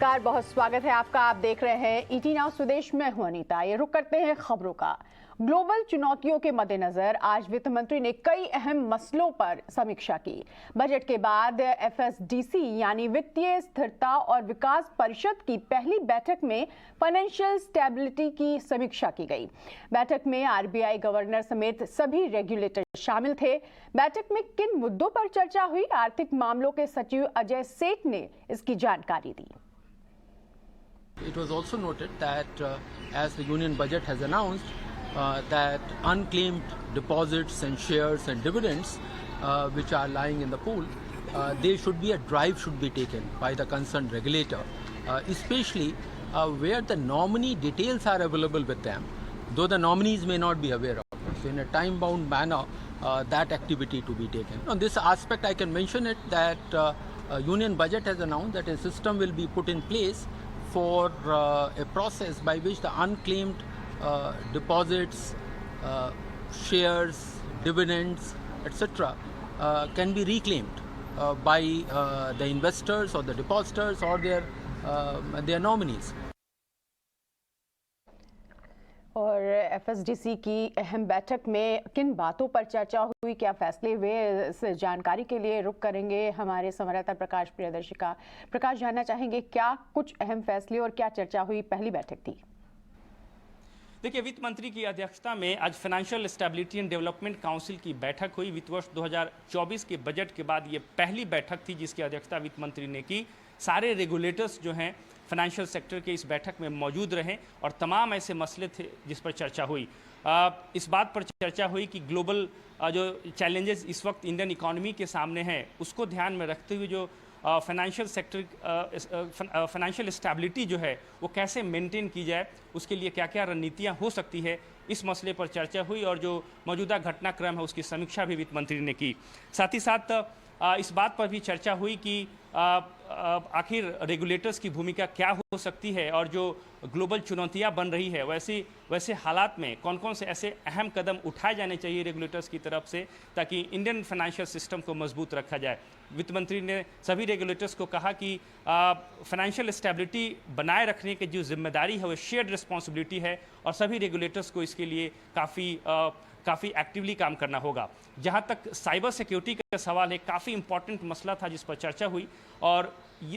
नमस्कार, बहुत स्वागत है आपका। आप देख रहे हैं ईटी नाउ स्वदेश में हूं अनीता। ये रुक करते हैं खबरों का। ग्लोबल चुनौतियों के मद्देनजर आज वित्त मंत्री ने कई अहम मसलों पर समीक्षा की। बजट के बाद एफएसडीसी यानी वित्तीय स्थिरता और विकास परिषद की पहली बैठक में फाइनेंशियल स्टेबिलिटी की समीक्षा की गई। बैठक में आरबीआई गवर्नर समेत सभी रेगुलेटर शामिल थे। बैठक में किन मुद्दों पर चर्चा हुई, आर्थिक मामलों के सचिव अजय सेठ ने इसकी जानकारी दी। It was also noted that as the union budget has announced that unclaimed deposits and shares and dividends which are lying in the pool, there should be a drive should be taken by the concerned regulator, especially where the nominee details are available with them, though the nominees may not be aware of it. So in a time-bound manner, that activity to be taken. On this aspect, I can mention it that union budget has announced that a system will be put in place for a process by which the unclaimed deposits, shares, dividends, etc. Can be reclaimed by the investors or the depositors or their nominees. और FSDC की अहम बैठक में किन बातों पर चर्चा हुई, क्या फैसले हुए, इस जानकारी के लिए रुक करेंगे हमारे संवाददाता प्रकाश प्रियदर्शी का। प्रकाश, जानना चाहेंगे क्या कुछ अहम फैसले और क्या चर्चा हुई, पहली बैठक थी। देखिए, वित्त मंत्री की अध्यक्षता में आज financial stability and development council की बैठक हुई। वित्त वर्ष 2024 के बजट के बाद ये पहली बैठक थी जिसकी अध्यक्षता वित्त मंत्री ने की। सारे रेगुलेटर्स जो हैं फाइनेंशियल सेक्टर के इस बैठक में मौजूद रहे और तमाम ऐसे मसले थे जिस पर चर्चा हुई। इस बात पर चर्चा हुई कि ग्लोबल जो चैलेंजेस इस वक्त इंडियन इकोनॉमी के सामने हैं उसको ध्यान में रखते हुए जो फाइनेंशियल सेक्टर फाइनेंशियल स्टेबिलिटी जो है वो कैसे मेंटेन की जाए, उसके लिए क्या क्या रणनीतियाँ हो सकती है, इस मसले पर चर्चा हुई और जो मौजूदा घटनाक्रम है उसकी समीक्षा भी वित्त मंत्री ने की। साथ ही साथ इस बात पर भी चर्चा हुई कि आखिर रेगुलेटर्स की भूमिका क्या हो सकती है और जो ग्लोबल चुनौतियां बन रही है वैसे हालात में कौन कौन से ऐसे अहम कदम उठाए जाने चाहिए रेगुलेटर्स की तरफ से ताकि इंडियन फाइनेंशियल सिस्टम को मजबूत रखा जाए। वित्त मंत्री ने सभी रेगुलेटर्स को कहा कि फाइनेंशियल स्टेबिलिटी बनाए रखने की जो जिम्मेदारी है वो शेयर्ड रिस्पॉन्सिबिलिटी है और सभी रेगुलेटर्स को इसके लिए काफ़ी एक्टिवली काम करना होगा। जहां तक साइबर सिक्योरिटी का सवाल है, काफ़ी इंपॉर्टेंट मसला था जिस पर चर्चा हुई और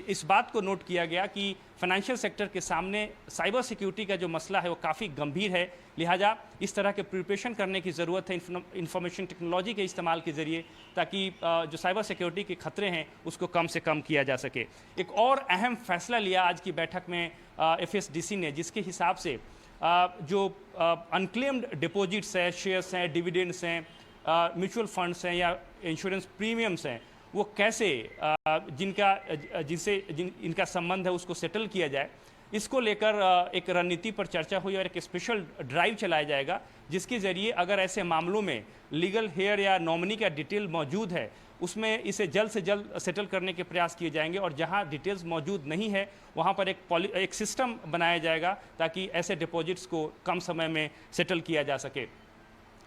इस बात को नोट किया गया कि फाइनेंशियल सेक्टर के सामने साइबर सिक्योरिटी का जो मसला है वो काफ़ी गंभीर है, लिहाजा इस तरह के प्रिपरेशन करने की ज़रूरत है इंफॉर्मेशन टेक्नोलॉजी के इस्तेमाल के ज़रिए ताकि जो साइबर सिक्योरिटी के खतरे हैं उसको कम से कम किया जा सके। एक और अहम फैसला लिया आज की बैठक में एफएसडीसी ने, जिसके हिसाब से जो अनक्लेम्ड डिपॉजिट्स हैं, शेयर्स हैं, डिविडेंड्स हैं, म्यूचुअल फंड्स हैं या इंश्योरेंस प्रीमियम्स हैं, वो कैसे इनका संबंध है उसको सेटल किया जाए, इसको लेकर एक रणनीति पर चर्चा हुई और एक स्पेशल ड्राइव चलाया जाएगा जिसके ज़रिए अगर ऐसे मामलों में लीगल हेयर या नॉमिनी का डिटेल मौजूद है उसमें इसे जल्द से जल्द सेटल करने के प्रयास किए जाएंगे और जहां डिटेल्स मौजूद नहीं है वहां पर एक सिस्टम बनाया जाएगा ताकि ऐसे डिपॉजिट्स को कम समय में सेटल किया जा सके।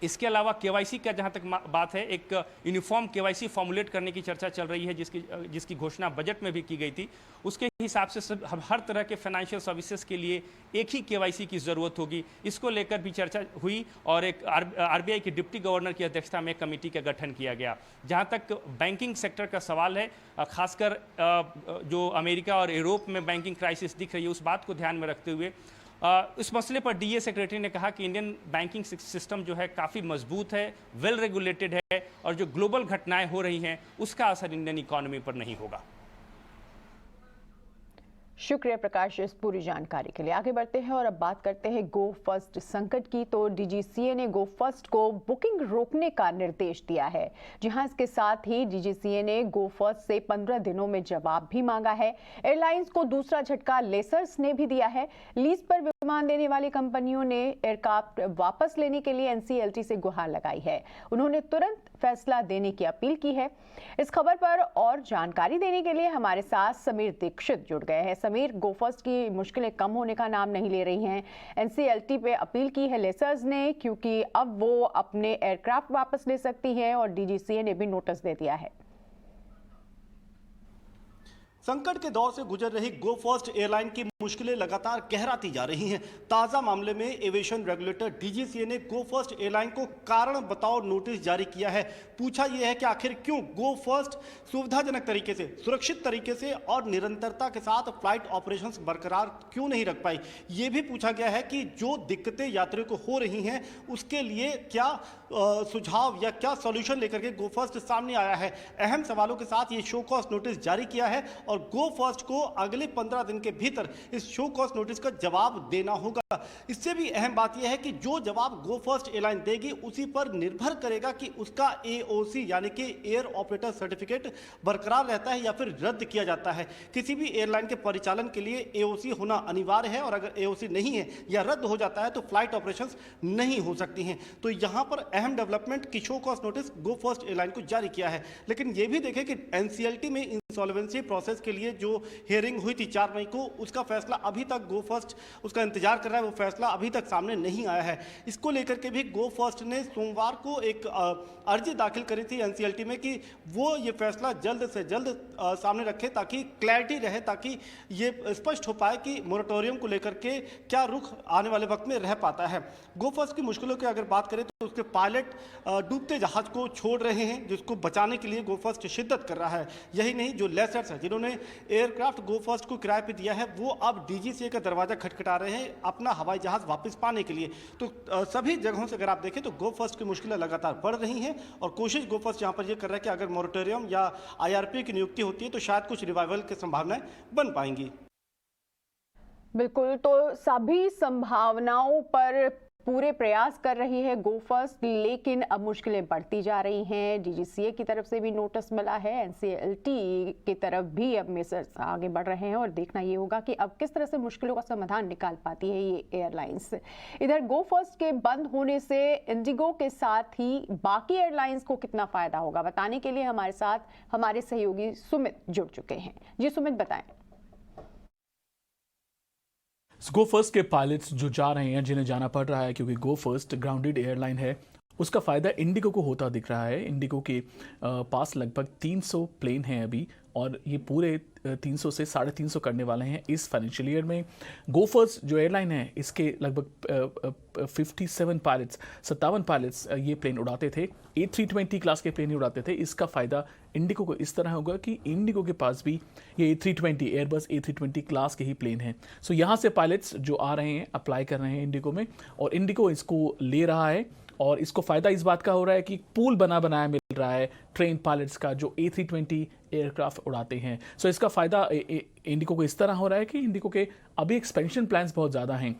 इसके अलावा केवाईसी का जहां तक बात है, एक यूनिफॉर्म केवाईसी फॉर्मुलेट करने की चर्चा चल रही है जिसकी घोषणा बजट में भी की गई थी। उसके हिसाब से हर तरह के फाइनेंशियल सर्विसेज के लिए एक ही केवाईसी की ज़रूरत होगी, इसको लेकर भी चर्चा हुई और एक आरबीआई के डिप्टी गवर्नर की अध्यक्षता में कमेटी का गठन किया गया। जहां तक बैंकिंग सेक्टर का सवाल है, खासकर जो अमेरिका और यूरोप में बैंकिंग क्राइसिस दिख रही है उस बात को ध्यान में रखते हुए इस मसले पर डीए सेक्रेटरी ने कहा कि इंडियन बैंकिंग सिस्टम जो है काफ़ी मजबूत है, वेल रेगुलेटेड है और जो ग्लोबल घटनाएं हो रही हैं उसका असर इंडियन इकोनॉमी पर नहीं होगा। शुक्रिया प्रकाश इस पूरी जानकारी के लिए। आगे बढ़ते हैं और अब बात करते हैं गो फर्स्ट संकट की। तो डीजीसीए ने गो फर्स्ट को बुकिंग रोकने का निर्देश दिया है। जी हां, इसके साथ ही डीजीसीए ने गो फर्स्ट से 15 दिनों में जवाब भी मांगा है। एयरलाइंस को दूसरा झटका लेसर्स ने भी दिया है। लीज पर विमान देने वाली कंपनियों ने एयरक्राफ्ट वापस लेने के लिए एनसीएलटी से गुहार लगाई है। उन्होंने तुरंत फैसला देने की अपील की है। इस खबर पर और जानकारी देने के लिए हमारे साथ समीर दीक्षित जुड़ गए हैं। समीर, गो फर्स्ट की मुश्किलें कम होने का नाम नहीं ले रही हैं। एनसीएलटी पे अपील की है लेसर्स ने क्योंकि अब वो अपने एयरक्राफ्ट वापस ले सकती हैं और डीजीसीए ने भी नोटिस दे दिया है। संकट के दौर से गुजर रही गो फर्स्ट एयरलाइन की मुश्किलें लगातार गहराती जा रही हैं। ताजा मामले में एविएशन रेगुलेटर डीजीसीए ने गो फर्स्ट एयरलाइन को कारण बताओ नोटिस जारी किया है। पूछा यह है कि आखिर क्यों गो फर्स्ट सुविधाजनक तरीके से, सुरक्षित तरीके से और निरंतरता के साथ फ्लाइट ऑपरेशंस बरकरार क्यों नहीं रख पाई। ये भी पूछा गया है कि जो दिक्कतें यात्रियों को हो रही हैं उसके लिए क्या सुझाव या क्या सॉल्यूशन लेकर के गो फर्स्ट सामने आया है। अहम सवालों के साथ ये शो कॉज नोटिस जारी किया है और गो फर्स्ट को अगले 15 दिन के भीतर इस शो कॉज नोटिस का जवाब देना होगा। इससे भी अहम बात यह है कि जो जवाब गो फर्स्ट एयरलाइन देगी उसी पर निर्भर करेगा कि उसका एओसी यानी कि एयर ऑपरेटर सर्टिफिकेट बरकरार रहता है या फिर रद्द किया जाता है। किसी भी एयरलाइन के परिचालन के लिए एओसी होना अनिवार्य है और अगर एओसी नहीं है या रद्द हो जाता है तो फ्लाइट ऑपरेशंस नहीं हो सकती हैं। तो यहां पर अहम डेवलपमेंट की शो कॉज नोटिस गो फर्स्ट एयरलाइन को जारी किया है। लेकिन यह भी देखें कि एनसीएलटी में इंसॉल्वेंसी प्रोसेस के लिए जो हियरिंग हुई थी 4 मई को, उसका फैसला अभी तक गो फर्स्ट उसका इंतजार कर रहा है। वो फैसला अभी तक सामने नहीं आया है। इसको लेकर के भी गो फर्स्ट ने सोमवार को एक अर्जी दाखिल करी थी एनसीएलटी में कि वो ये फैसला जल्द से जल्द सामने रखे ताकि क्लैरिटी रहे, ताकि ये स्पष्ट हो पाए कि मोरेटोरियम को लेकर के क्या रुख आने वाले वक्त में रह पाता है। गो फर्स्ट की मुश्किलों की अगर बात करें तो उसके पायलट डूबते जहाज को छोड़ रहे हैं, जिसको बचाने के लिए गो फर्स्ट शिद्दत कर रहा है। यही नहीं, जो लेसर्स हैं जिन्होंने एयरक्राफ्ट गो फर्स्ट को किराए पे दिया है वो अब डीजीसीए का दरवाजा खटखटा रहे हैं अपना हवाई जहाज वापस पाने के लिए। तो सभी जगहों से अगर आप देखें तो गो फर्स्ट की मुश्किलें लगातार बढ़ रही हैं और कोशिश गो फर्स्ट यहाँ पर ये कर रहा है कि अगर मोरेटोरियम या आईआरपी की नियुक्ति होती है तो शायद कुछ रिवाइवल की संभावनाएं बन पाएंगी। बिल्कुल, तो सभी संभावनाओं पर पूरे प्रयास कर रही है गो फर्स्ट, लेकिन अब मुश्किलें बढ़ती जा रही हैं। डीजीसीए की तरफ से भी नोटिस मिला है, एनसीएलटी की तरफ भी अब मेसर्स आगे बढ़ रहे हैं और देखना ये होगा कि अब किस तरह से मुश्किलों का समाधान निकाल पाती है ये एयरलाइंस। इधर गो फर्स्ट के बंद होने से इंडिगो के साथ ही बाकी एयरलाइंस को कितना फायदा होगा, बताने के लिए हमारे साथ हमारे सहयोगी सुमित जुड़ चुके हैं। जी सुमित, बताएं। गो फर्स्ट के पायलट्स जो जा रहे हैं, जिन्हें जाना पड़ रहा है क्योंकि गो फर्स्ट ग्राउंडेड एयरलाइन है, उसका फ़ायदा इंडिगो को होता दिख रहा है। इंडिगो के पास लगभग 300 प्लेन हैं अभी और ये पूरे 300 से 350 करने वाले हैं इस फाइनेंशियल ईयर में। गो फर्स्ट जो एयरलाइन है इसके लगभग 57 पायलट्स ये प्लेन उड़ाते थे, A320 क्लास के प्लेन ही उड़ाते थे। इसका फ़ायदा इंडिगो को इस तरह होगा कि इंडिगो के पास भी ये A320 एयरबस A320 क्लास के ही प्लेन हैं। सो यहाँ से पायलट्स जो आ रहे हैं अप्लाई कर रहे हैं इंडिगो में और इंडिगो इसको ले रहा है और इसको फ़ायदा इस बात का हो रहा है कि पूल बनाया मिल रहा है ट्रेन पायलट्स का जो A320 एयरक्राफ्ट उड़ाते हैं। सो इसका फ़ायदा इंडिगो को इस तरह हो रहा है कि इंडिगो के अभी एक्सपेंशन प्लान्स बहुत ज़्यादा हैं,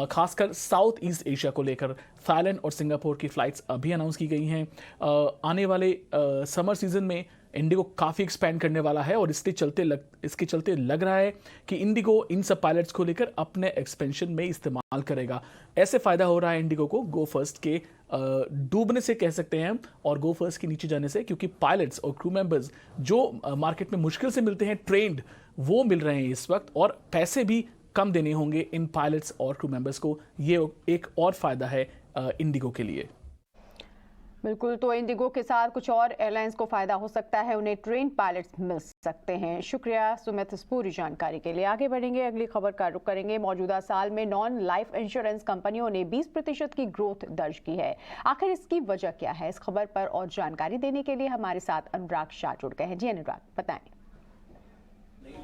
खासकर साउथ ईस्ट एशिया को लेकर। थाईलैंड और सिंगापुर की फ़्लाइट्स अभी अनाउंस की गई हैं। आने वाले समर सीजन में इंडिगो काफ़ी एक्सपैंड करने वाला है और इसके चलते लग रहा है कि इंडिगो इन सब पायलट्स को लेकर अपने एक्सपेंशन में इस्तेमाल करेगा। ऐसे फ़ायदा हो रहा है इंडिगो को गो फर्स्ट के डूबने से कह सकते हैं हम और गो फर्स्ट के नीचे जाने से, क्योंकि पायलट्स और क्रू मेंबर्स जो मार्केट में मुश्किल से मिलते हैं ट्रेंड, वो मिल रहे हैं इस वक्त और पैसे भी कम देने होंगे इन पायलट्स और क्रू मेंबर्स को। ये एक और फ़ायदा है इंडिगो के लिए। बिल्कुल, तो इंडिगो के साथ कुछ और एयरलाइंस को फायदा हो सकता है, उन्हें ट्रेन पायलट्स मिल सकते हैं। शुक्रिया सुमित इस पूरी जानकारी के लिए। आगे बढ़ेंगे, अगली खबर का रुख करेंगे। मौजूदा साल में नॉन लाइफ इंश्योरेंस कंपनियों ने 20% की ग्रोथ दर्ज की है। आखिर इसकी वजह क्या है, इस खबर पर और जानकारी देने के लिए हमारे साथ अनुराग शाह जुड़ गए हैं। जी अनुराग, बताएं।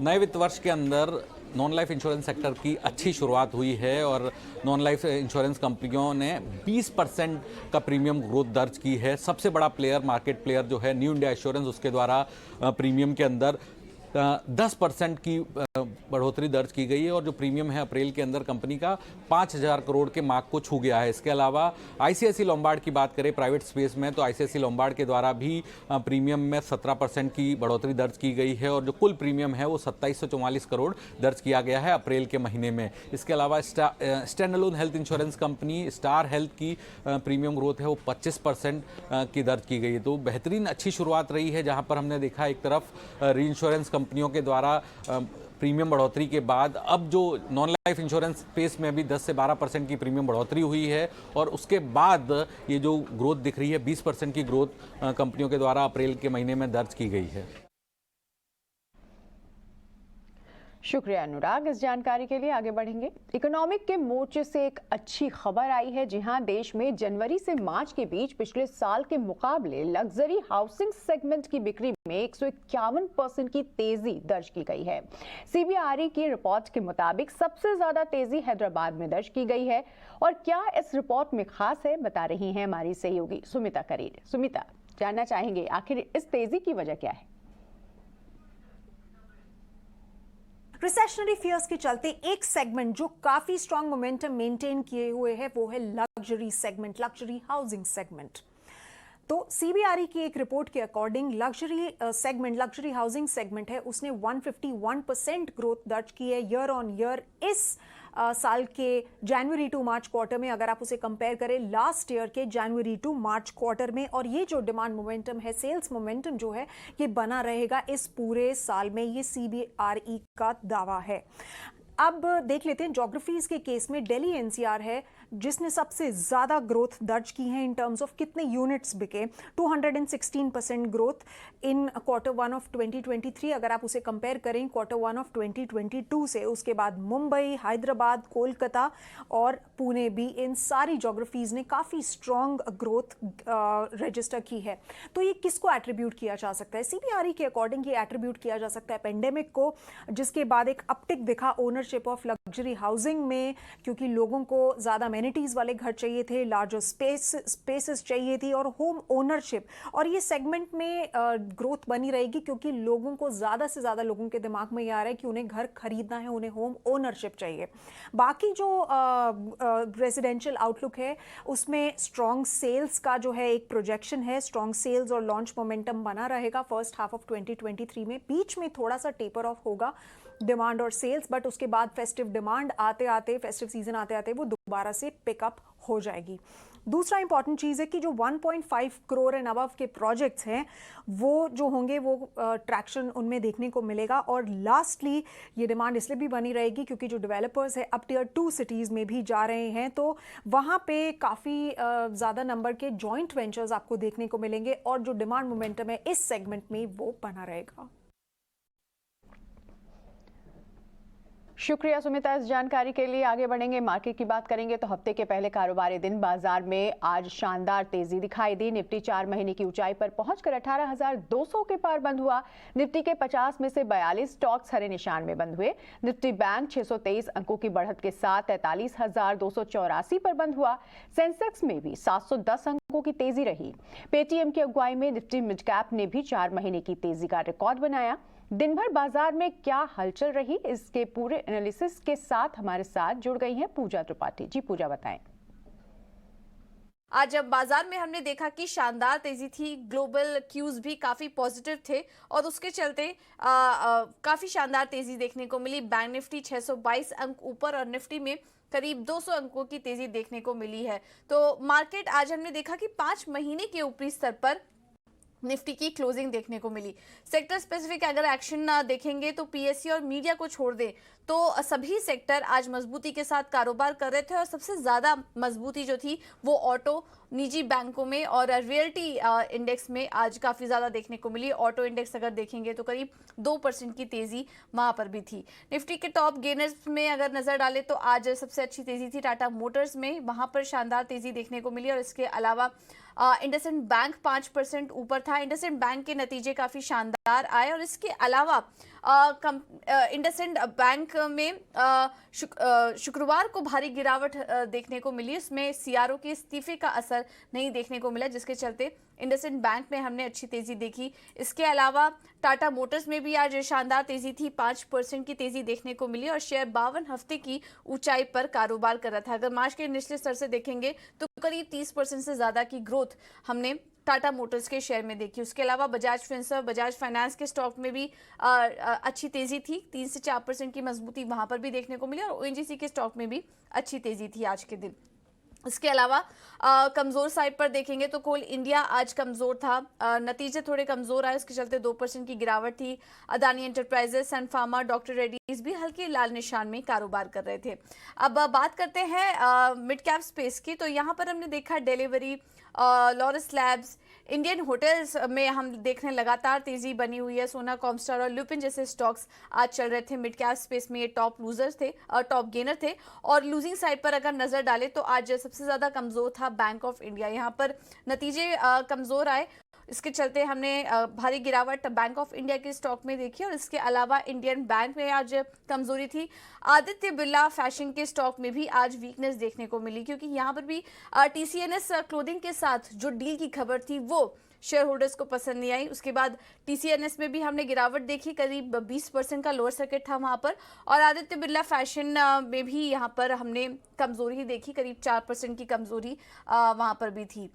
नए वित्त वर्ष के अंदर नॉन लाइफ इंश्योरेंस सेक्टर की अच्छी शुरुआत हुई है और नॉन लाइफ इंश्योरेंस कंपनियों ने 20% का प्रीमियम ग्रोथ दर्ज की है। सबसे बड़ा प्लेयर, मार्केट प्लेयर जो है न्यू इंडिया एश्योरेंस, उसके द्वारा प्रीमियम के अंदर 10% की बढ़ोतरी दर्ज की गई है और जो प्रीमियम है अप्रैल के अंदर कंपनी का 5,000 करोड़ के मार्क को छू गया है। इसके अलावा आईसीआईसी लोम्बार्ड की बात करें प्राइवेट स्पेस में, तो आईसीआईसी लोम्बार्ड के द्वारा भी प्रीमियम में 17% की बढ़ोतरी दर्ज की गई है और जो कुल प्रीमियम है वो 2744 करोड़ दर्ज किया गया है अप्रैल के महीने में। इसके अलावा standalone health insurance company star health की प्रीमियम ग्रोथ है वो 25% की दर्ज की गई है। तो बेहतरीन अच्छी शुरुआत रही है, जहाँ पर हमने देखा एक तरफ री इंश्योरेंस कंपनियों के द्वारा प्रीमियम बढ़ोतरी के बाद अब जो नॉन लाइफ इंश्योरेंस स्पेस में भी 10 से 12% की प्रीमियम बढ़ोतरी हुई है और उसके बाद ये जो ग्रोथ दिख रही है 20% की ग्रोथ कंपनियों के द्वारा अप्रैल के महीने में दर्ज की गई है। शुक्रिया अनुराग इस जानकारी के लिए। आगे बढ़ेंगे। इकोनॉमिक के मोर्चे से एक अच्छी खबर आई है। जी हां, देश में जनवरी से मार्च के बीच पिछले साल के मुकाबले लग्जरी हाउसिंग सेगमेंट की बिक्री में 151% की तेजी दर्ज की गई है। सीबीआरई की रिपोर्ट के मुताबिक सबसे ज्यादा तेजी हैदराबाद में दर्ज की गई है। और क्या इस रिपोर्ट में खास है, बता रही हैं हमारी सहयोगी सुमिता करीर। सुमिता, जानना चाहेंगे आखिर इस तेजी की वजह क्या है? रिसेशनरी फियर्स के चलते एक सेगमेंट जो काफी स्ट्रांग मोमेंटम मेंटेन किए हुए है वो है luxury segment, luxury housing segment. तो सीबीआरई की एक रिपोर्ट के according luxury segment, luxury housing segment है, उसने 151% ग्रोथ दर्ज की है ईयर ऑन ईयर इस साल के जनवरी टू मार्च क्वार्टर में, अगर आप उसे कंपेयर करें लास्ट ईयर के जनवरी टू मार्च क्वार्टर में। और ये जो डिमांड मोमेंटम है, सेल्स मोमेंटम जो है, ये बना रहेगा इस पूरे साल में, ये सीबीआरई का दावा है। अब देख लेते हैं ज्योग्राफीज के केस में दिल्ली एनसीआर है जिसने सबसे ज्यादा ग्रोथ दर्ज की है इन टर्म्स ऑफ कितने यूनिट्स बिके, 216% growth in quarter one of 2023 अगर आप उसे कंपेयर करें क्वार्टर वन ऑफ 2022 से। उसके बाद मुंबई, हैदराबाद, कोलकाता और पुणे भी, इन सारी ज्योग्राफीज ने काफी स्ट्रॉन्ग ग्रोथ रजिस्टर की है। तो ये किसको एट्रीब्यूट किया जा सकता है? सीबीआरई के अकॉर्डिंग ये एट्रीब्यूट किया जा सकता है पेंडेमिक को, जिसके बाद एक अपटिक दिखा ओनरशिप ऑफ लग्जरी हाउसिंग में, क्योंकि लोगों को ज्यादा एमिनिटीज वाले घर चाहिए थे, लार्जर स्पेसेस चाहिए थी और होम ओनरशिप। और ये सेगमेंट में ग्रोथ बनी रहेगी क्योंकि लोगों को ज्यादा से ज्यादा लोगों के दिमाग में ये आ रहा है कि उन्हें घर खरीदना है, उन्हें होम ओनरशिप चाहिए। बाकी जो रेजिडेंशियल आउटलुक है उसमें स्ट्रॉन्ग सेल्स का जो है एक प्रोजेक्शन है, स्ट्रॉन्ग सेल्स और लॉन्च मोमेंटम बना रहेगा फर्स्ट हाफ ऑफ 2023 में। बीच में थोड़ा सा टेपर ऑफ होगा डिमांड और सेल्स, बट उसके बाद फेस्टिव डिमांड आते आते, फेस्टिव सीजन आते आते वो दोबारा से पिकअप हो जाएगी। दूसरा इंपॉर्टेंट चीज़ है कि जो 1.5 करोड़ एंड अबव के प्रोजेक्ट्स हैं वो जो होंगे वो ट्रैक्शन उनमें देखने को मिलेगा। और लास्टली ये डिमांड इसलिए भी बनी रहेगी क्योंकि जो डेवलपर्स है अब टियर 2 सिटीज़ में भी जा रहे हैं, तो वहाँ पे काफ़ी ज़्यादा नंबर के जॉइंट वेंचर्स आपको देखने को मिलेंगे और जो डिमांड मोमेंटम है इस सेगमेंट में वो बना रहेगा। शुक्रिया सुमिता इस जानकारी के लिए। आगे बढ़ेंगे, मार्केट की बात करेंगे तो हफ्ते के पहले कारोबारी दिन बाजार में आज शानदार तेजी दिखाई दी। निफ्टी 4 महीने की ऊंचाई पर पहुंचकर 18,200 के पार बंद हुआ। निफ्टी के 50 में से 42 स्टॉक्स हरे निशान में बंद हुए। निफ्टी बैंक 623 अंकों की बढ़त के साथ 43,284 पर बंद हुआ। सेंसेक्स में भी 710 अंकों की तेजी रही। पेटीएम की अगुवाई में निफ्टी मिड कैप ने भी 4 महीने की तेजी का रिकॉर्ड बनाया। दिन भर बाजार में क्या हलचल रही, इसके पूरे एनालिसिस के साथ हमारे साथ जुड़ गई हैं पूजा त्रिपाठी। जी पूजा, बताएं। आज जब बाजार में हमने देखा कि शानदार तेजी थी, ग्लोबल क्यूज भी काफी पॉजिटिव थे और उसके चलते काफी शानदार तेजी देखने को मिली। बैंक निफ्टी 622 अंक ऊपर और निफ्टी में करीब 200 अंकों की तेजी देखने को मिली है। तो मार्केट आज हमने देखा कि 5 महीने के ऊपरी स्तर पर निफ्टी की क्लोजिंग देखने को मिली। सेक्टर स्पेसिफिक अगर एक्शन देखेंगे तो पीएसयू और मीडिया को छोड़ दें तो सभी सेक्टर आज मजबूती के साथ कारोबार कर रहे थे और सबसे ज्यादा मजबूती जो थी वो ऑटो, निजी बैंकों में और रियल्टी इंडेक्स में आज काफी ज्यादा देखने को मिली। ऑटो इंडेक्स अगर देखेंगे तो करीब 2% की तेजी वहां पर भी थी। निफ्टी के टॉप गेनर्स में अगर नजर डालें तो आज सबसे अच्छी तेजी थी टाटा मोटर्स में, वहां पर शानदार तेजी देखने को मिली। और इसके अलावा इंडसइंड बैंक 5% ऊपर था। इंडसइंड बैंक के नतीजे काफी शानदार आए और इसके अलावा इंडसइंड बैंक में शुक्रवार को भारी गिरावट देखने को मिली। इसमें सीआरओ के इस्तीफे का असर नहीं देखने को मिला, जिसके चलते इंडसइंड बैंक में हमने अच्छी तेजी देखी। इसके अलावा टाटा मोटर्स में भी आज शानदार तेजी थी, 5% की तेजी देखने को मिली और शेयर 52 हफ्ते की ऊंचाई पर कारोबार कर रहा था। अगर मार्च के निचले स्तर से देखेंगे तो करीब 30% से ज्यादा की ग्रोथ हमने टाटा मोटर्स के शेयर में देखी। उसके अलावा बजाज फिंसर्व, बजाज फाइनेंस के स्टॉक में भी अच्छी तेजी थी, 3 से 4% की मजबूती वहां पर भी देखने को मिली और ओएनजीसी के स्टॉक में भी अच्छी तेजी थी आज के दिन। इसके अलावा कमजोर साइड पर देखेंगे तो कोल इंडिया आज कमजोर था, नतीजे थोड़े कमजोर आए, उसके चलते 2% की गिरावट थी। अदानी एंटरप्राइजेस, सन फार्मा, डॉक्टर रेड्डीज भी हल्के लाल निशान में कारोबार कर रहे थे। अब बात करते हैं मिड कैप स्पेस की, तो यहाँ पर हमने देखा delivery, Laurus labs, Indian hotels में हम देखने लगातार तेजी बनी हुई है। सोना, कॉमस्टार और लुपिन जैसे स्टॉक्स आज चल रहे थे। मिड कैप स्पेस में ये टॉप लूजर्स थे और टॉप गेनर थे। और लूजिंग साइड पर अगर नजर डालें तो आज सबसे ज्यादा कमजोर था बैंक ऑफ इंडिया। यहाँ पर नतीजे कमजोर आए, इसके चलते हमने भारी गिरावट बैंक ऑफ इंडिया के स्टॉक में देखी। और इसके अलावा इंडियन बैंक में आज कमजोरी थी। आदित्य बिरला फैशन के स्टॉक में भी आज वीकनेस देखने को मिली, क्योंकि यहाँ पर भी टीसीएनएस क्लोथिंग के साथ जो डील की खबर थी वो शेयर होल्डर्स को पसंद नहीं आई। उसके बाद टीसीएनएस में भी हमने गिरावट देखी, करीब 20% का लोअर सर्किट था वहां पर। और आदित्य बिरला फैशन में भी यहाँ पर हमने कमजोरी देखी, करीब 4% की कमजोरी वहां पर भी थी।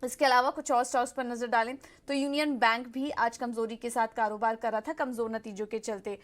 इसके अलावा कुछ और स्टॉक्स पर नजर डालें तो यूनियन बैंक भी आज कमजोरी के साथ कारोबार कर रहा था, कमजोर नतीजों के चलते।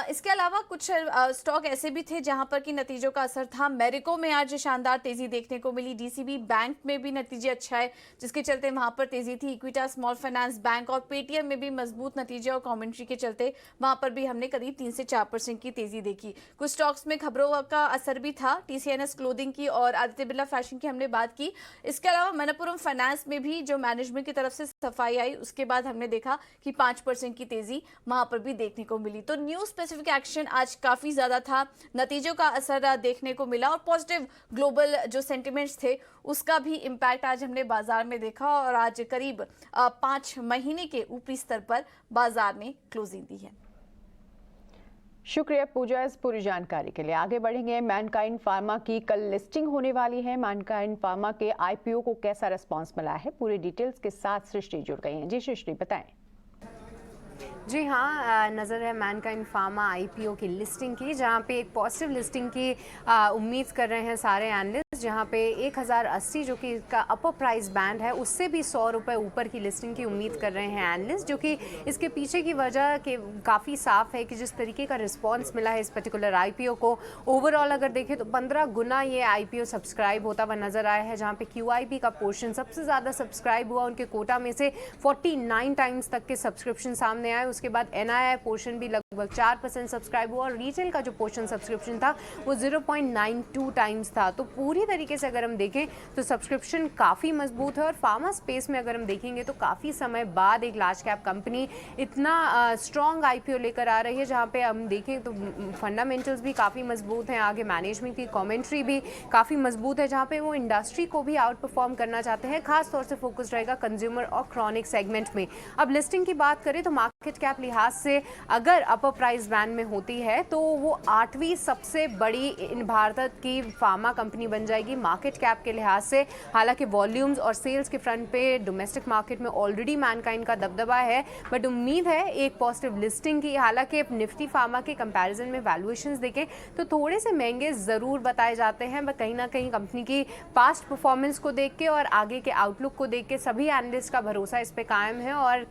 इसके अलावा कुछ स्टॉक ऐसे भी थे जहां पर कि नतीजों का असर था। मैरिको में आज शानदार तेजी देखने को मिली। डीसीबी बैंक में भी नतीजे अच्छा है, जिसके चलते वहां पर तेजी थी। इक्विटा स्मॉल फाइनेंस बैंक और पेटीएम में भी मजबूत नतीजे और कमेंट्री के चलते वहां पर भी हमने करीब 3 से 4% की तेजी देखी। कुछ स्टॉक्स में खबरों का असर भी था। टीसीएनएस क्लोथिंग की और आदित्य बिरला फैशन की हमने बात की। इसके अलावा मनप्पुरम फाइनेंस में भी जो मैनेजमेंट की तरफ से सफाई आई, उसके बाद हमने देखा कि 5% की तेजी वहां पर भी देखने को मिली। तो न्यूज स्पेसिफिक एक्शन आज काफी ज्यादा था, नतीजों का असर देखने को मिला और पॉजिटिव ग्लोबल जो सेंटिमेंट्स थे उसका भी इम्पैक्ट आज हमने बाजार में देखा। और आज करीब 5 महीने के ऊपरी स्तर पर बाजार ने क्लोजिंग दी है। शुक्रिया पूजा इस पूरी जानकारी के लिए। आगे बढ़ेंगे, मैनकाइंड फार्मा की कल लिस्टिंग होने वाली है। मैनकाइंड फार्मा के आईपीओ को कैसा रिस्पांस मिला है, पूरी डिटेल्स के साथ सृष्टि जुड़ गई हैं। जी सृष्टि बताएं। जी हाँ, नज़र है मैनकाइंड फार्मा आईपीओ की लिस्टिंग की, जहाँ पे एक पॉजिटिव लिस्टिंग की उम्मीद कर रहे हैं सारे एनालिस्ट, जहाँ पे 1080 जो कि इसका अपर प्राइस बैंड है उससे भी 100 रुपये ऊपर की लिस्टिंग की उम्मीद कर रहे हैं एनालिस्ट, जो कि इसके पीछे की वजह के काफ़ी साफ है कि जिस तरीके का रिस्पॉन्स मिला है इस पर्टिकुलर आईपीओ को। ओवरऑल अगर देखें तो 15 गुना ये आईपीओ सब्सक्राइब होता हुआ नजर आया है, जहाँ पे क्यूआईबी का पोर्शन सबसे ज़्यादा सब्सक्राइब हुआ। उनके कोटा में से 49 टाइम्स तक के सब्सक्रिप्शन सामने आए। उसके बाद एनआईआई पोर्शन भी लगभग 4% सब्सक्राइब हुआ और रिटेल का जो पोर्शन सब्सक्रिप्शन था वो 0.92 टाइम्स था। तो पूरी तरीके से अगर हम देखें तो सब्सक्रिप्शन काफ़ी मजबूत है। और फार्मा स्पेस में अगर हम देखेंगे तो काफ़ी समय बाद एक लार्ज कैप कंपनी इतना स्ट्रॉन्ग आईपीओ लेकर आ रही है, जहाँ पे हम देखें तो फंडामेंटल्स भी काफ़ी मजबूत हैं, आगे मैनेजमेंट की कॉमेंट्री भी काफ़ी मजबूत है, जहाँ पे वो इंडस्ट्री को भी आउट परफॉर्म करना चाहते हैं। खास तौर से फोकस रहेगा कंज्यूमर और क्रॉनिक सेगमेंट में। अब लिस्टिंग की बात करें तो मार्केट कैप लिहाज से अगर अपर प्राइस बैंड में होती है तो वो 8वीं सबसे बड़ी इन भारत की फार्मा कंपनी बन जाएगी मार्केट कैप के लिहाज से। हालांकि वॉल्यूम्स और सेल्स के फ्रंट पे डोमेस्टिक मार्केट में ऑलरेडी मैनकाइंड का दबदबा है, बट उम्मीद है एक पॉजिटिव लिस्टिंग की। हालांकि निफ्टी फार्मा के कंपैरिजन में वैल्यूएशंस देखें तो थोड़े से महंगे ज़रूर बताए जाते हैं, बट कहीं ना कहीं कंपनी की पास्ट परफॉर्मेंस को देख के और आगे के आउटलुक को देख के सभी एनालिस्ट का भरोसा इस पे कायम है। और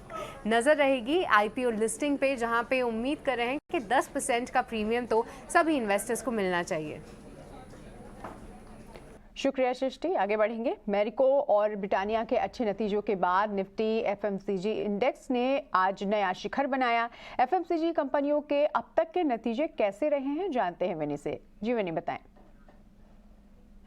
नज़र रहेगी आईपीओ लिस्टिंग पे, जहां पे उम्मीद कर रहे हैं कि 10% का प्रीमियम तो सभी इन्वेस्टर्स को मिलना चाहिए। शुक्रिया सृष्टि। आगे बढ़ेंगे, मैरिको और ब्रिटानिया के अच्छे नतीजों के बाद निफ्टी एफएमसीजी इंडेक्स ने आज नया शिखर बनाया। एफएमसीजी कंपनियों के अब तक के नतीजे कैसे रहे हैं, जानते हैं विनी से। जी विनी बताएं।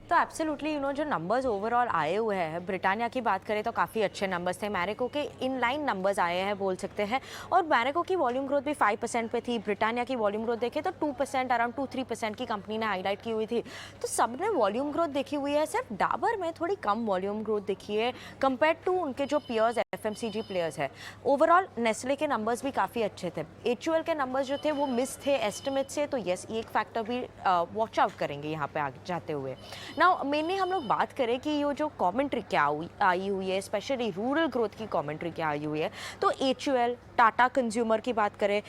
तो एब्सोल्युटली जो नंबर्स ओवरऑल आए हुए हैं, ब्रिटानिया की बात करें तो काफ़ी अच्छे नंबर्स थे। मैरिको के इनलाइन नंबर्स आए हैं बोल सकते हैं, और मैरिको की वॉल्यूम ग्रोथ भी 5% पे थी। ब्रिटानिया की वॉल्यूम ग्रोथ देखें तो 2%, अराउंड 2-3% की कंपनी ने हाईलाइट की हुई थी। तो सबने वॉल्यूम ग्रोथ देखी हुई है, सिर्फ डाबर में थोड़ी कम वॉल्यूम ग्रोथ देखी है कंपेयर टू उनके जो पियर्स एफएमसीजी प्लेयर्स है। ओवरऑल नेस्ले के नंबर्स भी काफ़ी अच्छे थे। एचयूएल के नंबर्स जो थे वो मिस थे एस्टिमेट से, तो येस ये एक फैक्टर भी वॉच आउट करेंगे यहाँ पे आगे जाते हुए। नाउ मेनली हम लोग बात करें कि ये जो कमेंट्री क्या आई हुई है, स्पेशली रूरल ग्रोथ की कमेंट्री क्या आई हुई है, तो एचयूएल, टाटा कंज्यूमर की बात करें,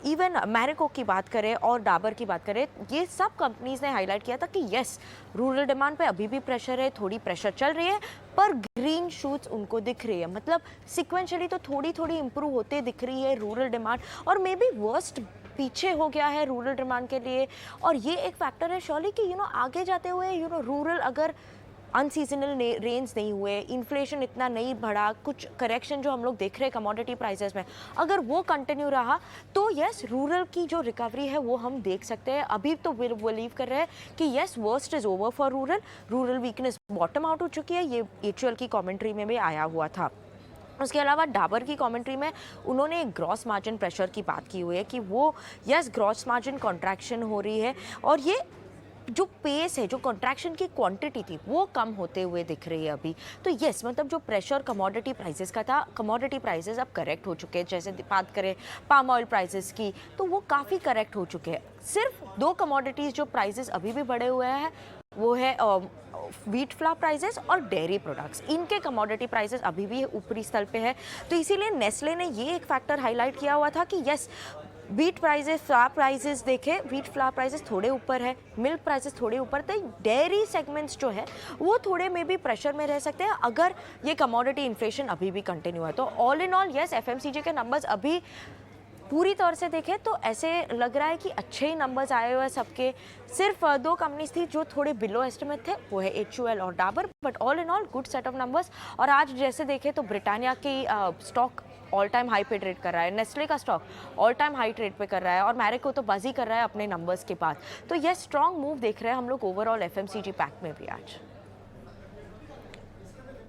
इवन मैरिको की बात करें और डाबर की बात करें, ये सब कंपनीज ने हाईलाइट किया था कि यस रूरल डिमांड पे अभी भी प्रेशर है, थोड़ी प्रेशर चल रही है, पर ग्रीन शूट्स उनको दिख रही है। मतलब सिक्वेंशली तो थोड़ी थोड़ी इंप्रूव होते दिख रही है रूरल डिमांड, और मे बी वर्स्ट पीछे हो गया है रूरल डिमांड के लिए। और ये एक फैक्टर है श्योरली कि आगे जाते हुए रूरल अगर अनसीजनल रेंज नहीं हुए, इन्फ्लेशन इतना नहीं बढ़ा, कुछ करेक्शन जो हम लोग देख रहे हैं कमोडिटी प्राइसेस में, अगर वो कंटिन्यू रहा तो यस रूरल की जो रिकवरी है वो हम देख सकते हैं। अभी तो बिलीव कर रहे हैं कि yes worst is over for rural weakness bottom out हो चुकी है। ये HUL की कमेंट्री में भी आया हुआ था। उसके अलावा डाबर की कमेंट्री में उन्होंने एक ग्रॉस मार्जिन प्रेशर की बात की हुई है कि वो यस ग्रॉस मार्जिन कॉन्ट्रैक्शन हो रही है और ये जो पेस है, जो कॉन्ट्रैक्शन की क्वांटिटी थी वो कम होते हुए दिख रही है अभी। तो यस मतलब जो प्रेशर कमोडिटी प्राइसेस का था, कमोडिटी प्राइसेस अब करेक्ट हो चुके हैं। जैसे बात करें पाम ऑयल प्राइसेस की तो वो काफ़ी करेक्ट हो चुके हैं। सिर्फ 2 कमोडिटीज़ जो प्राइसेस अभी भी बढ़े हुए हैं वो है व्हीट फ्लावर प्राइसेस और डेयरी प्रोडक्ट्स। इनके कमोडिटी प्राइसेस अभी भी ऊपरी स्तर पे है। तो इसीलिए नेस्ले ने ये एक फैक्टर हाईलाइट किया हुआ था कि yes wheat prices, flower prices देखें, व्हीट फ्लावर प्राइसेस थोड़े ऊपर है, मिल्क प्राइसेस थोड़े ऊपर, तो डेयरी सेगमेंट्स जो है वो थोड़े में भी प्रेशर में रह सकते हैं अगर ये कमोडिटी इन्फ्लेशन अभी भी कंटिन्यू है। तो all in all yes FMCG के नंबर्स अभी पूरी तौर से देखें तो ऐसे लग रहा है कि अच्छे ही नंबर्स आए हुए हैं सबके। सिर्फ 2 कंपनीज थी जो थोड़े बिलो एस्टिमेट थे, वो है HUL और Dabur, but all in all good set of numbers. और आज जैसे देखें तो ब्रिटानिया की स्टॉक ऑल टाइम हाई पे ट्रेड कर रहा है, नेस्ले का stock all time high trade पे कर रहा है और मैरिको तो बाजी कर रहा है अपने नंबर्स के बाद। तो ये स्ट्रॉन्ग मूव देख रहे हैं हम लोग ओवरऑल FMCG पैक में भी आज।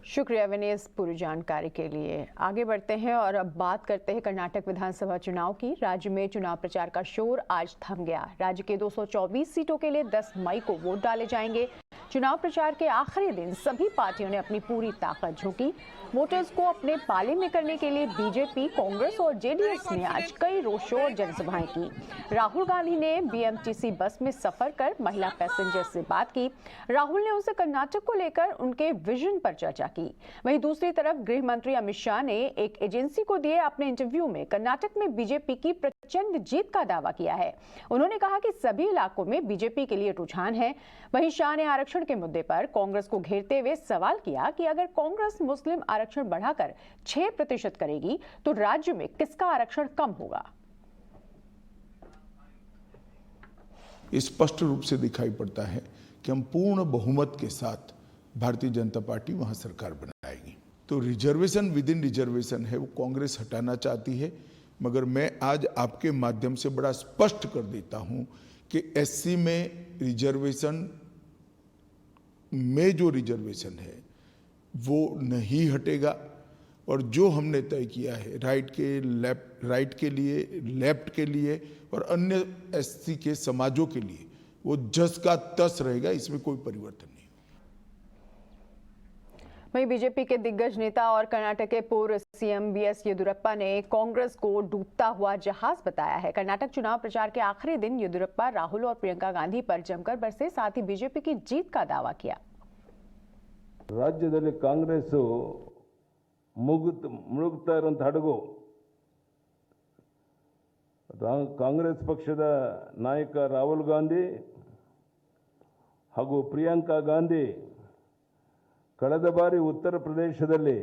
शुक्रिया विनेश पूरी जानकारी के लिए। आगे बढ़ते हैं और अब बात करते हैं कर्नाटक विधानसभा चुनाव की। राज्य में चुनाव प्रचार का शोर आज थम गया। राज्य के 224 सीटों के लिए 10 मई को वोट डाले जाएंगे। चुनाव प्रचार के आखिरी दिन सभी पार्टियों ने अपनी पूरी ताकत झोंकी। वोटर्स को अपने पाले में करने के लिए बीजेपी, कांग्रेस और JDS ने आज कई रोड शो और जनसभाएं की। राहुल गांधी ने BMTC बस में सफर कर महिला पैसेंजर से बात की। राहुल ने उनसे कर्नाटक को लेकर उनके विजन पर चर्चा की। वहीं दूसरी तरफ गृह मंत्री अमित शाह ने एक एजेंसी को दिए अपने इंटरव्यू में कर्नाटक में बीजेपी की प्रचंड जीत का दावा किया है। उन्होंने कहा कि सभी इलाकों में बीजेपी के लिए रुझान है। वहीं शाह ने आरक्षण के मुद्दे पर कांग्रेस को घेरते हुए सवाल किया कि अगर कांग्रेस मुस्लिम आरक्षण बढ़ाकर 6% करेगी तो राज्य में किसका आरक्षण कम होगा। स्पष्ट रूप से दिखाई पड़ता है कि हम पूर्ण बहुमत के साथ भारतीय जनता पार्टी वहां सरकार बनाएगी। तो रिजर्वेशन विद इन रिजर्वेशन है वो कांग्रेस हटाना चाहती है, मगर मैं आज आपके माध्यम से बड़ा स्पष्ट कर देता हूं कि SC में रिजर्वेशन में जो रिजर्वेशन है वो नहीं हटेगा और जो हमने तय किया है राइट के लिए, लेफ्ट के लिए और अन्य SC के समाजों के लिए वो जस का तस रहेगा, इसमें कोई परिवर्तन नहीं। वहीं बीजेपी के दिग्गज नेता और कर्नाटक के पूर्व CM BS येदियुरप्पा ने कांग्रेस को डूबता हुआ जहाज बताया है। कर्नाटक चुनाव प्रचार के आखिरी दिन येदियुरप्पा राहुल और प्रियंका गांधी पर जमकर बरसे, साथ ही बीजेपी की जीत का दावा किया। ರಾಜ್ಯದಲ್ಲಿ ಕಾಂಗ್ರೆಸ್ ಮುಳುಗ್ತಾ ಇರುವಂತ ಹಡಗು ಕಾಂಗ್ರೆಸ್ ಪಕ್ಷದ ನಾಯಕ ರಾಹುಲ್ ಗಾಂಧಿ ಹಾಗೂ ಪ್ರಿಯಾಂಕಾ ಗಾಂಧಿ ಕಳೆದ ಬಾರಿ ಉತ್ತರ ಪ್ರದೇಶದಲ್ಲಿ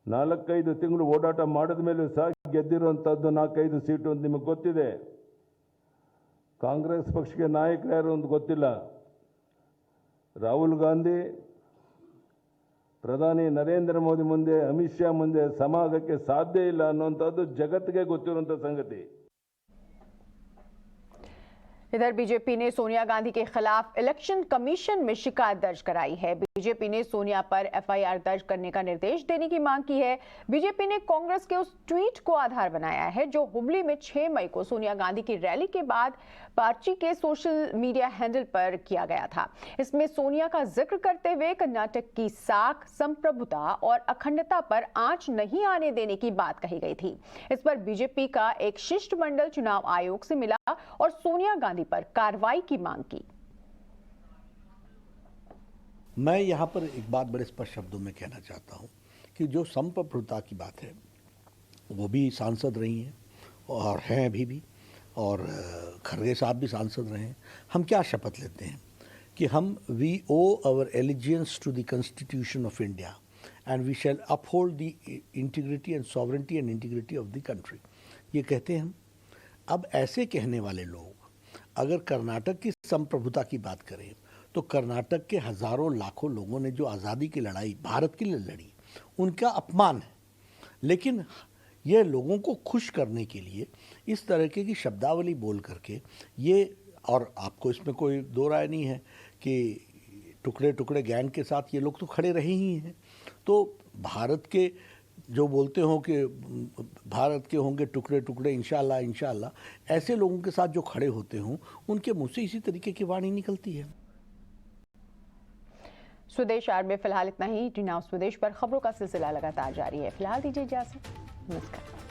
4-5 ತಿಂಗಳು ಓಡಾಟ ಮಾಡಿದ ಮೇಲೂ ಸಹ ಗೆದ್ದಿರುವಂತದ್ದು 4-5 ಸೀಟು ಅಂತ ನಿಮಗೆ ಗೊತ್ತಿದೆ। ಕಾಂಗ್ರೆಸ್ ಪಕ್ಷಕ್ಕೆ ನಾಯಕರು ಯಾರು ಅಂತ ಗೊತ್ತಿಲ್ಲ। ರಾಹುಲ್ ಗಾಂಧಿ ಪ್ರಧಾನಿ ನರೇಂದ್ರ ಮೋದಿ ಮುಂದೆ, ಅಮಿತ್ ಶಾ ಮುಂದೆ ಸಮಾಗಕ್ಕೆ ಸಾಧ್ಯ ಇಲ್ಲ ಅನ್ನುವಂಥದ್ದು ಜಗತ್ತಿಗೆ ಗೊತ್ತಿರುವಂಥ ಸಂಗತಿ। इधर बीजेपी ने सोनिया गांधी के खिलाफ इलेक्शन कमीशन में शिकायत दर्ज कराई है। बीजेपी ने सोनिया पर FIR दर्ज करने का निर्देश देने की मांग की है। बीजेपी ने कांग्रेस के उस ट्वीट को आधार बनाया है जो हुबली में 6 मई को सोनिया गांधी की रैली के बाद पार्टी के सोशल मीडिया हैंडल पर किया गया था। इसमें सोनिया का जिक्र करते हुए कर्नाटक की साख, संप्रभुता और अखंडता पर आंच नहीं आने देने की बात कही गई थी। इस पर बीजेपी का एक शिष्टमंडल चुनाव आयोग से मिला और सोनिया गांधी पर कार्रवाई की मांग की। मैं यहाँ पर एक बात बड़े स्पष्ट शब्दों में कहना चाहता हूँ कि जो संप्रभुता की बात है वो भी सांसद रही हैं और हैं अभी भी, और खरगे साहब भी सांसद रहे हैं। हम क्या शपथ लेते हैं कि हम we owe our allegiance to the constitution of India and we shall uphold the integrity and sovereignty and integrity of the country, ये कहते हैं हम। अब ऐसे कहने वाले लोग अगर कर्नाटक की संप्रभुता की बात करें तो कर्नाटक के हज़ारों लाखों लोगों ने जो आज़ादी की लड़ाई भारत के लिए लड़ी, उनका अपमान है। लेकिन ये लोगों को खुश करने के लिए इस तरह की शब्दावली बोल करके ये, और आपको इसमें कोई दो राय नहीं है कि टुकड़े टुकड़े गैंग के साथ ये लोग तो खड़े रहे ही हैं। तो भारत के जो बोलते हो कि भारत के होंगे टुकड़े टुकड़े इंशाल्लाह इंशाल्लाह, ऐसे लोगों के साथ जो खड़े होते हों उनके मुंह से इसी तरीके की वाणी निकलती है। स्वदेश आर में फिलहाल इतना ही। जी नाउ स्वदेश पर खबरों का सिलसिला लगातार जारी है। फिलहाल दीजिए इजाजत, नमस्कार।